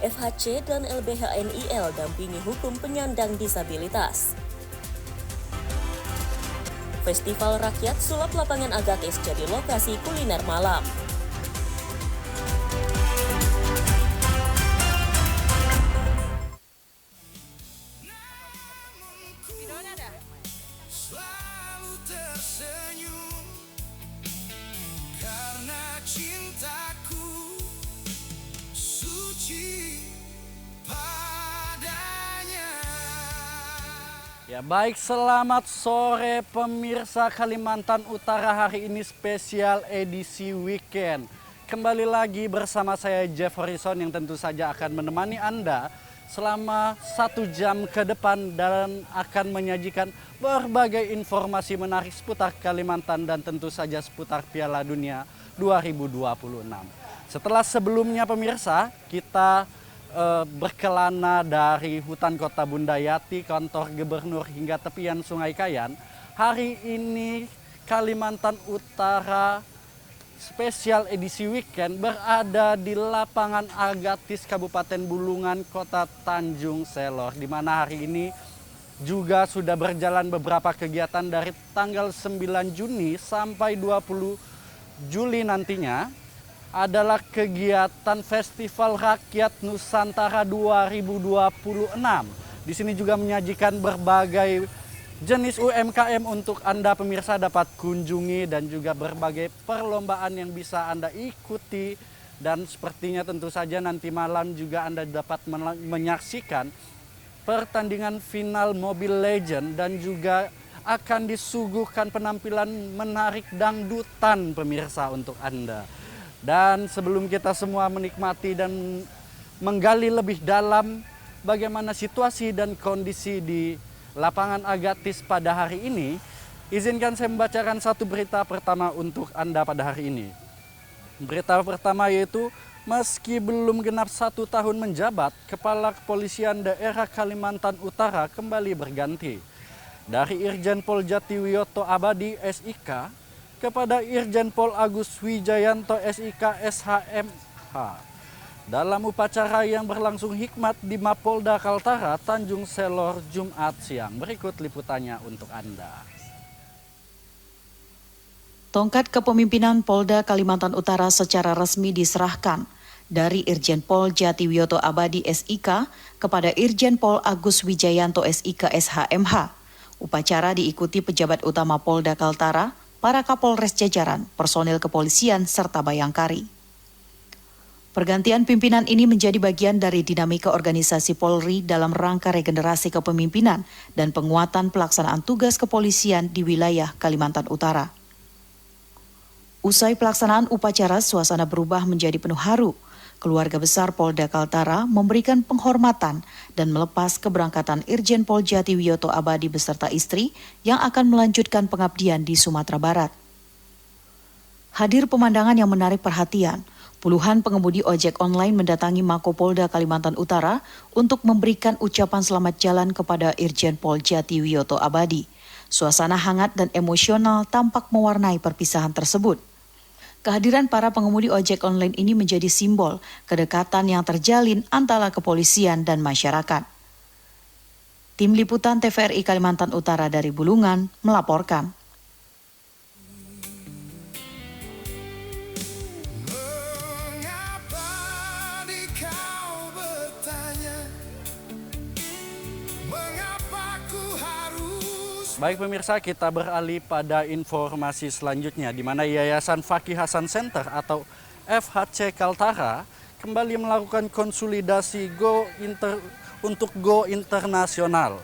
FHC dan LBHNIL dampingi hukum penyandang disabilitas. Festival Rakyat sulap lapangan Agatis jadi lokasi kuliner malam. Selalu tersenyum karena cintaku suci padanya. Ya baik, selamat sore pemirsa Kalimantan Utara. Hari ini spesial edisi weekend. Kembali lagi bersama saya Jeff Horizon yang tentu saja akan menemani Anda selama 1 jam ke depan dan akan menyajikan berbagai informasi menarik seputar Kalimantan dan tentu saja seputar Piala Dunia 2026. Setelah sebelumnya pemirsa, kita berkelana dari hutan kota Bundayati, kantor gubernur hingga tepian Sungai Kayan. Hari ini Kalimantan Utara spesial edisi weekend berada di lapangan Agatis Kabupaten Bulungan, Kota Tanjung Selor, di mana hari ini juga sudah berjalan beberapa kegiatan dari tanggal 9 Juni sampai 20 Juli nantinya adalah kegiatan Festival Rakyat Nusantara 2026. Di sini juga menyajikan berbagai jenis UMKM untuk Anda pemirsa dapat kunjungi dan juga berbagai perlombaan yang bisa Anda ikuti. Dan sepertinya tentu saja nanti malam juga Anda dapat menyaksikan pertandingan final Mobile Legends dan juga akan disuguhkan penampilan menarik dangdutan pemirsa untuk Anda. Dan sebelum kita semua menikmati dan menggali lebih dalam bagaimana situasi dan kondisi di lapangan Agatis pada hari ini, izinkan saya membacakan satu berita pertama untuk Anda pada hari ini. Berita pertama yaitu, meski belum genap 1 tahun menjabat, Kepala Kepolisian Daerah Kalimantan Utara kembali berganti. Dari Irjen Pol Jatiwiyoto Abadi SIK kepada Irjen Pol Agus Wijayanto SIK SHMH. Dalam upacara yang berlangsung hikmat di Mapolda Kaltara, Tanjung Selor, Jumat siang. Berikut liputannya untuk Anda. Tongkat kepemimpinan Polda Kalimantan Utara secara resmi diserahkan dari Irjen Pol Jatiwiyoto Abadi SIK kepada Irjen Pol Agus Wijayanto SIK SHMH. Upacara diikuti pejabat utama Polda Kaltara, para Kapolres jajaran, personil kepolisian, serta bayangkari. Pergantian pimpinan ini menjadi bagian dari dinamika organisasi Polri dalam rangka regenerasi kepemimpinan dan penguatan pelaksanaan tugas kepolisian di wilayah Kalimantan Utara. Usai pelaksanaan upacara, suasana berubah menjadi penuh haru. Keluarga besar Polda Kaltara memberikan penghormatan dan melepas keberangkatan Irjen Pol Jatiwiyoto Abadi beserta istri yang akan melanjutkan pengabdian di Sumatera Barat. Hadir pemandangan yang menarik perhatian. Puluhan pengemudi ojek online mendatangi Mako Polda Kalimantan Utara untuk memberikan ucapan selamat jalan kepada Irjen Pol Jatiwiyoto Abadi. Suasana hangat dan emosional tampak mewarnai perpisahan tersebut. Kehadiran para pengemudi ojek online ini menjadi simbol kedekatan yang terjalin antara kepolisian dan masyarakat. Tim Liputan TVRI Kalimantan Utara dari Bulungan melaporkan. Baik pemirsa, kita beralih pada informasi selanjutnya, di mana Yayasan Fakih Hasan Center atau FHC Kaltara kembali melakukan konsolidasi untuk Go Internasional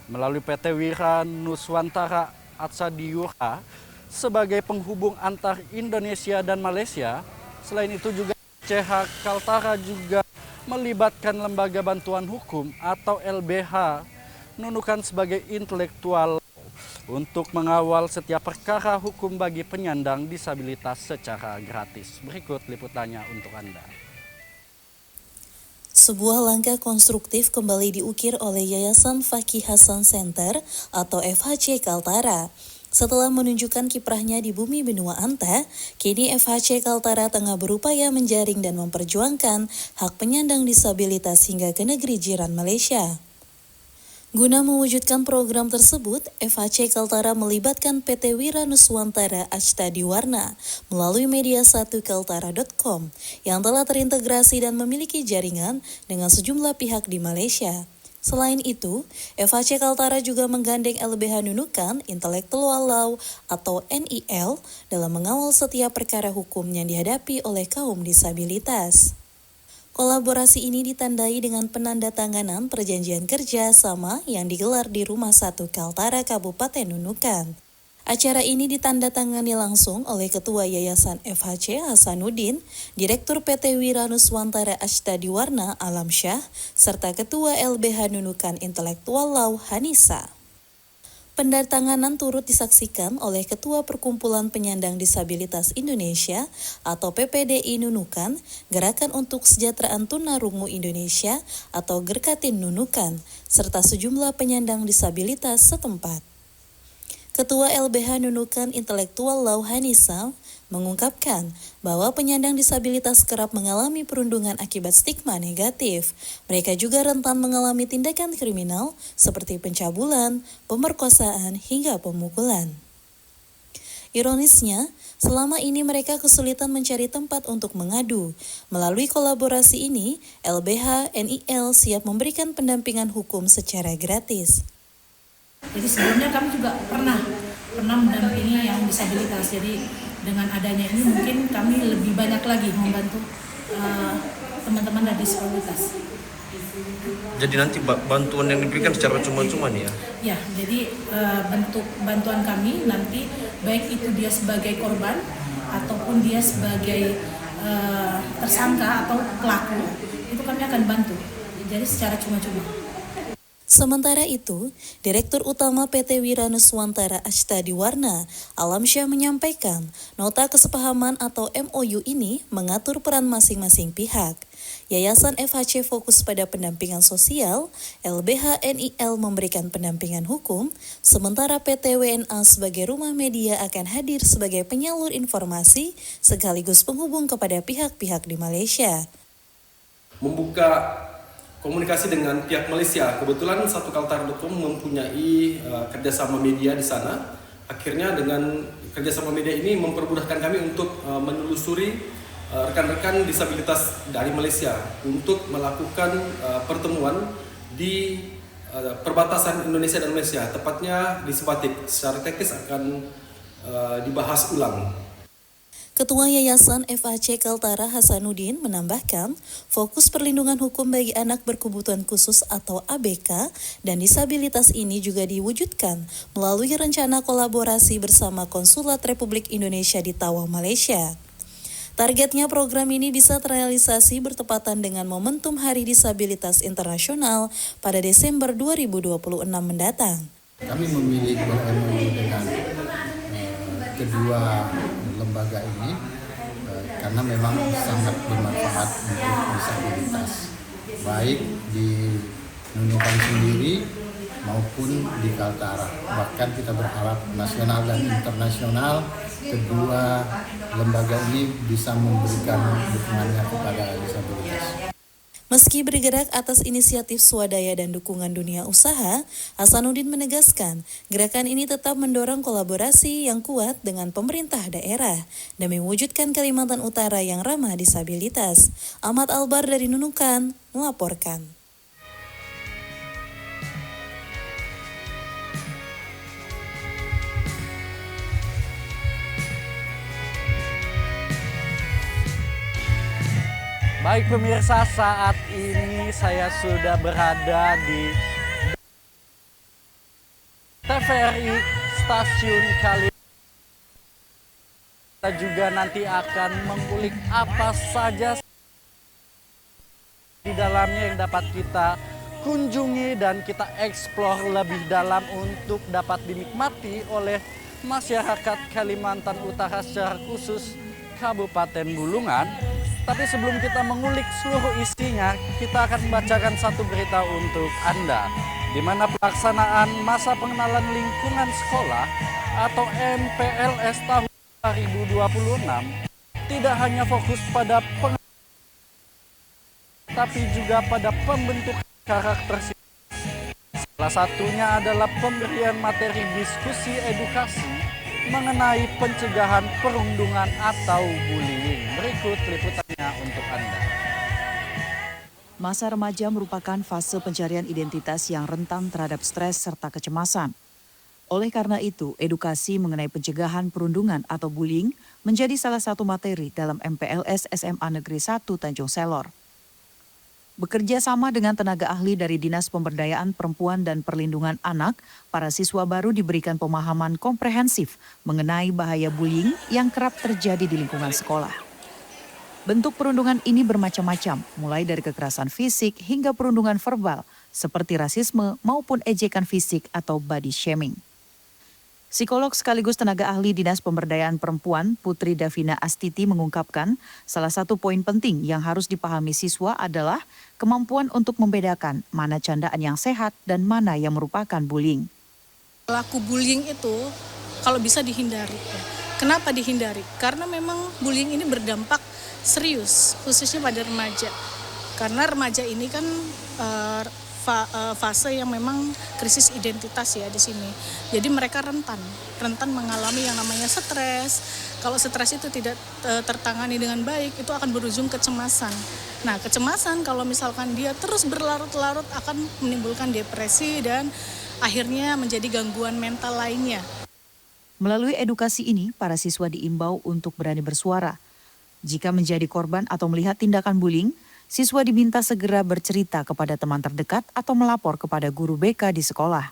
melalui PT Wira Nuswantara Atsadiura sebagai penghubung antar Indonesia dan Malaysia. Selain itu juga CH Kaltara juga melibatkan Lembaga Bantuan Hukum atau LBH Nunukan sebagai intelektual untuk mengawal setiap perkara hukum bagi penyandang disabilitas secara gratis. Berikut liputannya untuk Anda. Sebuah langkah konstruktif kembali diukir oleh Yayasan Fakih Hasan Center atau FHC Kaltara. Setelah menunjukkan kiprahnya di bumi benua Anta, kini FHC Kaltara tengah berupaya menjaring dan memperjuangkan hak penyandang disabilitas hingga ke negeri jiran Malaysia. Guna mewujudkan program tersebut, FHC Kaltara melibatkan PT Wira Nuswantara Ashtadi Warna melalui media1kaltara.com yang telah terintegrasi dan memiliki jaringan dengan sejumlah pihak di Malaysia. Selain itu, FHC Kaltara juga menggandeng LBH Nunukan Intellectual Law atau NIL dalam mengawal setiap perkara hukum yang dihadapi oleh kaum disabilitas. Kolaborasi ini ditandai dengan penandatanganan perjanjian kerja sama yang digelar di Rumah 1 Kaltara Kabupaten Nunukan. Acara ini ditandatangani langsung oleh Ketua Yayasan FHC Hasanuddin, Direktur PT Wira Nuswantara Ashtadi Warna Alam Syah, serta Ketua LBH Nunukan Intellectual Law Hanisa. Pendatanganan turut disaksikan oleh Ketua Perkumpulan Penyandang Disabilitas Indonesia atau PPDI Nunukan, Gerakan untuk Kesejahteraan Tunarungu Indonesia atau Gerkatin Nunukan, serta sejumlah penyandang disabilitas setempat. Ketua LBH Nunukan Intellectual Law Hanisa mengungkapkan bahwa penyandang disabilitas kerap mengalami perundungan akibat stigma negatif. Mereka juga rentan mengalami tindakan kriminal seperti pencabulan, pemerkosaan, hingga pemukulan. Ironisnya, selama ini mereka kesulitan mencari tempat untuk mengadu. Melalui kolaborasi ini, LBH NIL siap memberikan pendampingan hukum secara gratis. Jadi sebelumnya kami juga pernah mendampingi yang disabilitas. Jadi dengan adanya ini mungkin kami lebih banyak lagi membantu teman-teman dari disabilitas. Jadi nanti bantuan yang diberikan secara cuma-cuma nih ya? Ya, jadi bentuk bantuan kami nanti baik itu dia sebagai korban ataupun dia sebagai tersangka atau pelaku, itu kami akan bantu. Jadi secara cuma-cuma. Sementara itu, Direktur Utama PT Wira Nuswantara Ashtadi Warna, Alam Syah menyampaikan, nota kesepahaman atau MOU ini mengatur peran masing-masing pihak. Yayasan FHC fokus pada pendampingan sosial, LBH NIL memberikan pendampingan hukum, sementara PT WNA sebagai rumah media akan hadir sebagai penyalur informasi sekaligus penghubung kepada pihak-pihak di Malaysia. Membuka komunikasi dengan pihak Malaysia. Kebetulan kaltara.com mempunyai kerjasama media di sana. Akhirnya dengan kerjasama media ini mempermudahkan kami untuk menelusuri rekan-rekan disabilitas dari Malaysia untuk melakukan pertemuan di perbatasan Indonesia dan Malaysia, tepatnya di Sebatik. Secara teknis akan dibahas ulang. Ketua Yayasan FHC Kaltara Hasanuddin menambahkan, fokus perlindungan hukum bagi anak berkebutuhan khusus atau ABK dan disabilitas ini juga diwujudkan melalui rencana kolaborasi bersama Konsulat Republik Indonesia di Tawau, Malaysia. Targetnya program ini bisa terrealisasi bertepatan dengan momentum Hari Disabilitas Internasional pada Desember 2026 mendatang. Kami memilih MOU dengan kedua lembaga ini karena memang sangat bermanfaat untuk disabilitas, baik di Nunukan sendiri maupun di Kaltara. Bahkan kita berharap nasional dan internasional kedua lembaga ini bisa memberikan dukungannya kepada disabilitas. Meski bergerak atas inisiatif swadaya dan dukungan dunia usaha, Hasanuddin menegaskan gerakan ini tetap mendorong kolaborasi yang kuat dengan pemerintah daerah demi mewujudkan Kalimantan Utara yang ramah disabilitas. Ahmad Albar dari Nunukan melaporkan. Baik pemirsa, saat ini saya sudah berada di TVRI Stasiun Kalimantan. Kita juga nanti akan mengulik apa saja di dalamnya yang dapat kita kunjungi dan kita eksplor lebih dalam untuk dapat dinikmati oleh masyarakat Kalimantan Utara secara khusus Kabupaten Bulungan. Tapi sebelum kita mengulik seluruh isinya, kita akan membacakan satu berita untuk Anda, di mana pelaksanaan masa pengenalan lingkungan sekolah atau MPLS tahun 2026 tidak hanya fokus pada tapi juga pada pembentukan karakter siswa. Salah satunya adalah pemberian materi diskusi edukasi mengenai pencegahan perundungan atau bullying. Berikut liputannya untuk Anda. Masa remaja merupakan fase pencarian identitas yang rentan terhadap stres serta kecemasan. Oleh karena itu, edukasi mengenai pencegahan perundungan atau bullying menjadi salah satu materi dalam MPLS SMA Negeri 1 Tanjung Selor. Bekerja sama dengan tenaga ahli dari Dinas Pemberdayaan Perempuan dan Perlindungan Anak, para siswa baru diberikan pemahaman komprehensif mengenai bahaya bullying yang kerap terjadi di lingkungan sekolah. Bentuk perundungan ini bermacam-macam, mulai dari kekerasan fisik hingga perundungan verbal, seperti rasisme maupun ejekan fisik atau body shaming. Psikolog sekaligus tenaga ahli Dinas Pemberdayaan Perempuan, Putri Davina Astiti mengungkapkan, salah satu poin penting yang harus dipahami siswa adalah kemampuan untuk membedakan mana candaan yang sehat dan mana yang merupakan bullying. Pelaku bullying itu kalau bisa dihindari. Kenapa dihindari? Karena memang bullying ini berdampak serius, khususnya pada remaja. Karena remaja ini kan fase yang memang krisis identitas ya di sini. Jadi mereka rentan mengalami yang namanya stres. Kalau stres itu tidak tertangani dengan baik, itu akan berujung kecemasan. Nah, kecemasan kalau misalkan dia terus berlarut-larut akan menimbulkan depresi dan akhirnya menjadi gangguan mental lainnya. Melalui edukasi ini, para siswa diimbau untuk berani bersuara. Jika menjadi korban atau melihat tindakan bullying, siswa diminta segera bercerita kepada teman terdekat atau melapor kepada guru BK di sekolah.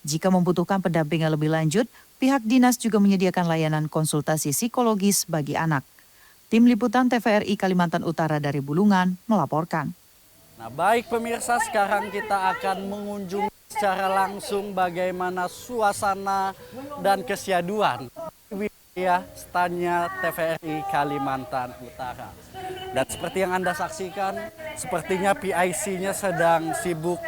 Jika membutuhkan pendampingan lebih lanjut, pihak dinas juga menyediakan layanan konsultasi psikologis bagi anak. Tim Liputan TVRI Kalimantan Utara dari Bulungan melaporkan. Nah, baik pemirsa, sekarang kita akan mengunjungi secara langsung bagaimana suasana dan kesyaduan wilayah standnya TVRI Kalimantan Utara. Dan seperti yang Anda saksikan, sepertinya PIC-nya sedang sibuk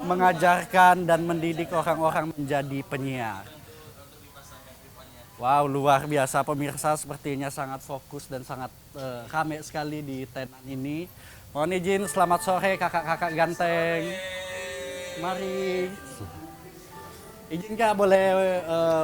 mengajarkan dan mendidik orang-orang menjadi penyiar. Wow, luar biasa pemirsa, sepertinya sangat fokus dan sangat ramai sekali di tenan ini. Mohon izin, selamat sore kakak-kakak ganteng. Mari. Izin Kak, boleh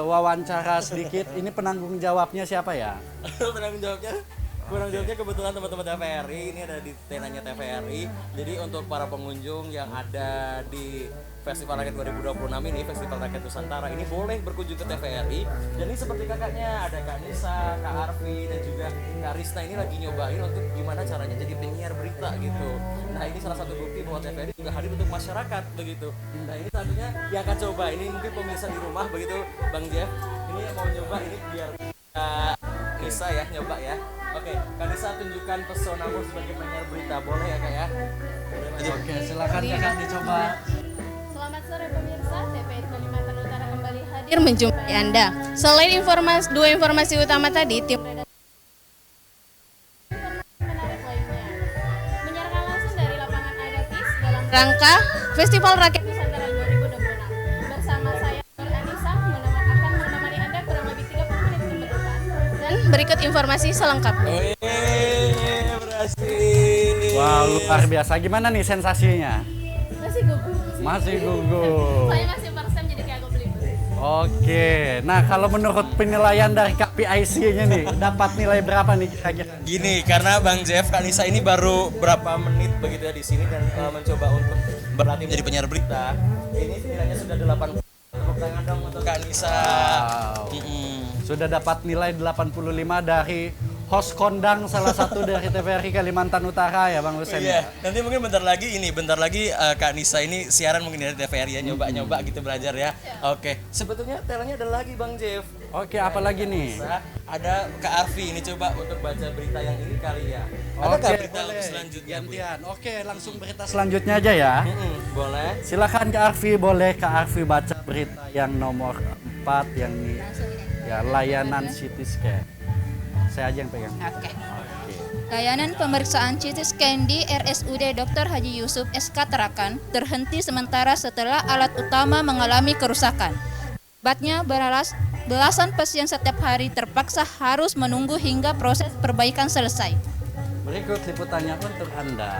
wawancara sedikit? Ini penanggung jawabnya siapa ya? Penanggung jawabnya kebetulan teman-teman TVRI, ini ada di tenanya TVRI. Jadi untuk para pengunjung yang ada di Festival Rakyat 2026 ini, Festival Rakyat Nusantara ini boleh berkunjung ke TVRI. Jadi seperti kakaknya, ada Kak Nisa, Kak Arfi, dan juga Kak Risna ini lagi nyobain untuk gimana caranya jadi penyiar berita gitu. Nah, ini salah satu bukti bahwa TVRI juga hadir untuk masyarakat begitu. Nah, ini satunya yang akan coba, ini mungkin pemirsa di rumah begitu, Bang Jeff. Ini mau nyoba ini biar Nisa ya, nyoba ya. Oke, Kak Nisa tunjukkan pesonamu sebagai penyiar berita, boleh ya Kak ya? Oke, silakan Kak dicoba. Selamat sore pemirsa, TVRI Kalimantan Utara kembali hadir menjumpai Anda. Selain dua informasi utama tadi, tim menarik lainnya menyiarkan langsung dari lapangan Agatis dalam rangka Festival Rakyat Nusantara 2026. Bersama saya Nur Anissa akan menemani Anda kurang lebih 30 menit ke depan. Dan berikut informasi selengkapnya. Wow, luar biasa. Gimana nih sensasinya? Masih gugup. Masih gugup. Saya masih first time jadi kayak aku beli. Oke, nah kalau menurut penilaian dari KPIC-nya nih, dapat nilai berapa nih kira-kira? Gini, karena Bang Jeff, Kak Nisa ini baru berapa menit begitu ya di sini dan mencoba untuk berlatih menjadi penyiar berita. Ini nilainya sudah 80. Tepuk tangan dong untuk Kak Nisa. Wow. Sudah dapat nilai 85 dari host kondang salah satu dari TVRI Kalimantan Utara ya Bang Husen. Iya, nanti mungkin bentar lagi Kak Nisa ini siaran mungkin dari TVRI ya, nyoba-nyoba gitu belajar ya. Oke, sebetulnya talentnya ada lagi Bang Jeff. Oke, apa lagi nih? Ada Kak Arfi ini coba untuk baca berita yang ini kali ya. Ada Oke, berita boleh. selanjutnya? Gantian. Oke, langsung berita selanjutnya aja ya. Boleh. Silakan Kak Arfi, boleh Kak Arfi baca berita yang nomor 4 yang ini ya, layanan CT scan. Saya aja yang pegang. Oke. Layanan pemeriksaan CT scan di RSUD Dr. Haji Yusuf SK Tarakan terhenti sementara setelah alat utama mengalami kerusakan. Batnya belasan pasien setiap hari terpaksa harus menunggu hingga proses perbaikan selesai. Berikut liputannya untuk Anda.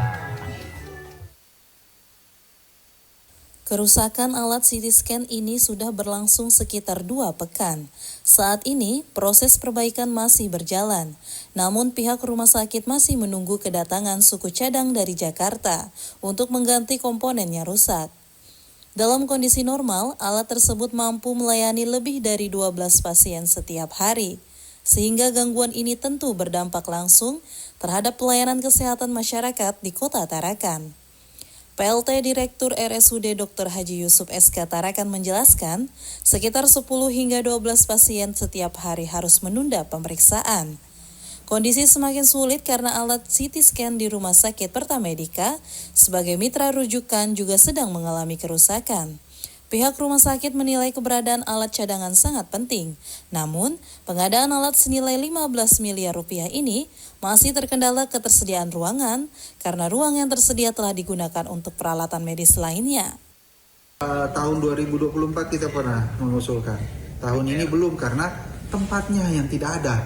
Kerusakan alat CT scan ini sudah berlangsung sekitar 2 pekan. Saat ini, proses perbaikan masih berjalan. Namun pihak rumah sakit masih menunggu kedatangan suku cadang dari Jakarta untuk mengganti komponen yang rusak. Dalam kondisi normal, alat tersebut mampu melayani lebih dari 12 pasien setiap hari. Sehingga gangguan ini tentu berdampak langsung terhadap pelayanan kesehatan masyarakat di Kota Tarakan. PLT Direktur RSUD Dr. Haji Yusuf SK Tarakan menjelaskan, sekitar 10 hingga 12 pasien setiap hari harus menunda pemeriksaan. Kondisi semakin sulit karena alat CT scan di Rumah Sakit Pertamedika sebagai mitra rujukan juga sedang mengalami kerusakan. Pihak rumah sakit menilai keberadaan alat cadangan sangat penting. Namun, pengadaan alat senilai 15 miliar rupiah ini masih terkendala ketersediaan ruangan karena ruang yang tersedia telah digunakan untuk peralatan medis lainnya. Tahun 2024 kita pernah mengusulkan. Tahun ini belum karena tempatnya yang tidak ada.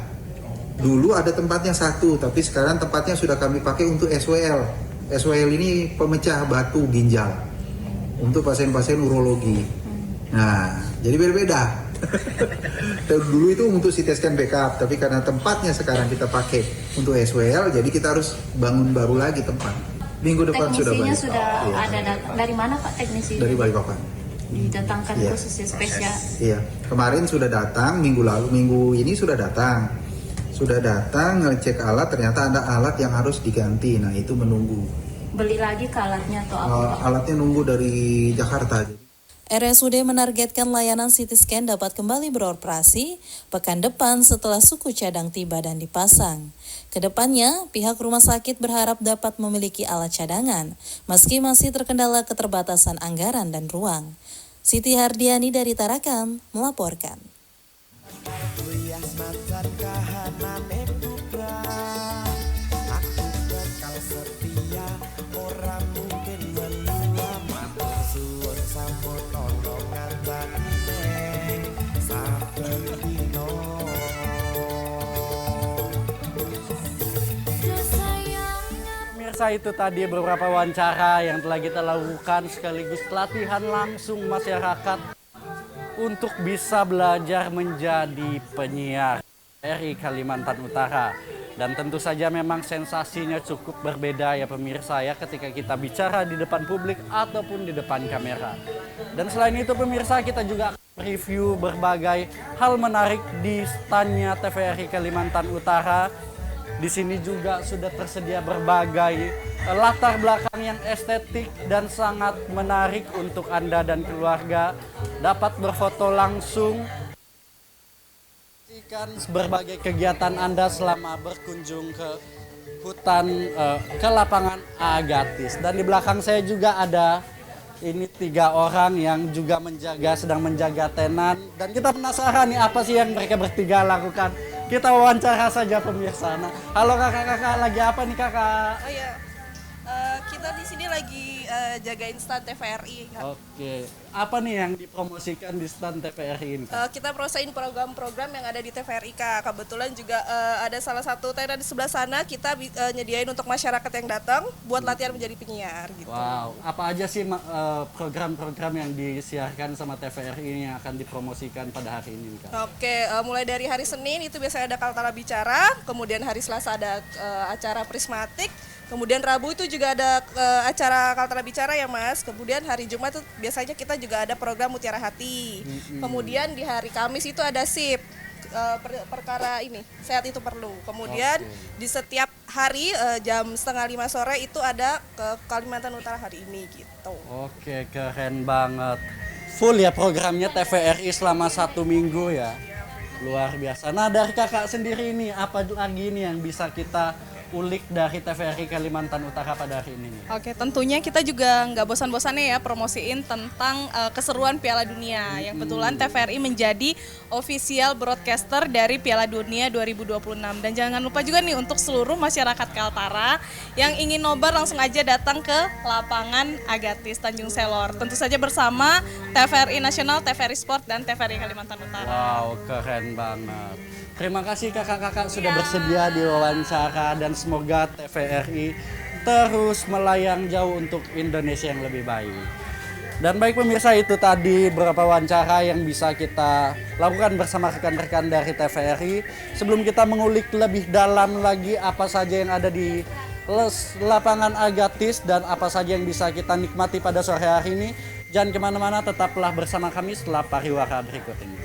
Dulu ada tempatnya satu, tapi sekarang tempatnya sudah kami pakai untuk SWL. SWL ini pemecah batu ginjal untuk pasien-pasien urologi. Nah, jadi berbeda. Dulu itu untuk CT scan backup, tapi karena tempatnya sekarang kita pakai untuk SWL, jadi kita harus bangun baru lagi tempat. Minggu depan sudah balik. Sudah ada dari mana Pak teknisi? Dari Balikpapan. Didatangkan khususnya spesial. Iya, kemarin sudah datang, minggu ini sudah datang. Sudah datang ngecek alat, ternyata ada alat yang harus diganti. Nah, itu menunggu. Beli lagi ke alatnya atau apa? Alatnya nunggu dari Jakarta. RSUD menargetkan layanan CT scan dapat kembali beroperasi pekan depan setelah suku cadang tiba dan dipasang. Kedepannya, pihak rumah sakit berharap dapat memiliki alat cadangan, meski masih terkendala keterbatasan anggaran dan ruang. Siti Hardiani dari Tarakan melaporkan. Pemirsa, itu tadi beberapa wawancara yang telah kita lakukan sekaligus latihan langsung masyarakat untuk bisa belajar menjadi penyiar RI Kalimantan Utara. Dan tentu saja memang sensasinya cukup berbeda ya pemirsa ya ketika kita bicara di depan publik ataupun di depan kamera. Dan selain itu pemirsa, kita juga review berbagai hal menarik di standnya TVRI Kalimantan Utara. Di sini juga sudah tersedia berbagai latar belakang yang estetik dan sangat menarik untuk Anda dan keluarga dapat berfoto langsung. Berbagai kegiatan Anda selama berkunjung ke hutan, ke lapangan Agatis. Dan di belakang saya juga ada ini 3 orang yang juga sedang menjaga tenan. Dan kita penasaran nih apa sih yang mereka bertiga lakukan. Kita wawancara saja pemirsa. Nah, halo kakak-kakak, lagi apa nih kakak? Oh iya, kita di sini lagi jagain stand TVRI. Oke, apa nih yang dipromosikan di stand TVRI ini? Kita prosein program-program yang ada di TVRI Kak. Kebetulan juga ada salah satu tenan di sebelah sana kita nyediain untuk masyarakat yang datang buat latihan menjadi penyiar gitu. Wow, apa aja sih program-program yang disiarkan sama TVRI ini yang akan dipromosikan pada hari ini Kak? Oke, mulai dari hari Senin itu biasanya ada Kaltara Bicara, kemudian hari Selasa ada acara Prismatik. Kemudian Rabu itu juga ada acara Kaltara Bicara ya Mas. Kemudian hari Jumat itu biasanya kita juga ada program Mutiara Hati. Kemudian di hari Kamis itu ada SIP, perkara ini, sehat itu perlu. Kemudian di setiap hari jam 4:30 sore itu ada ke Kalimantan Utara hari ini gitu. Oke, keren banget. Full ya programnya TVRI selama 1 minggu ya. Luar biasa. Nah dari kakak sendiri ini apa lagi nih yang bisa kita ulik dari TVRI Kalimantan Utara pada hari ini nih? Oke, tentunya kita juga nggak bosan-bosannya ya promosiin tentang keseruan Piala Dunia. Yang kebetulan TVRI menjadi official broadcaster dari Piala Dunia 2026. Dan jangan lupa juga nih untuk seluruh masyarakat Kaltara yang ingin nobar langsung aja datang ke lapangan Agatis Tanjung Selor. Tentu saja bersama TVRI Nasional, TVRI Sport, dan TVRI Kalimantan Utara. Wow, keren banget. Terima kasih kakak-kakak sudah bersedia diwawancara dan semoga TVRI terus melayang jauh untuk Indonesia yang lebih baik. Dan baik pemirsa, itu tadi beberapa wawancara yang bisa kita lakukan bersama rekan-rekan dari TVRI. Sebelum kita mengulik lebih dalam lagi apa saja yang ada di lapangan Agatis dan apa saja yang bisa kita nikmati pada sore hari ini, jangan kemana-mana, tetaplah bersama kami setelah pariwara berikut ini.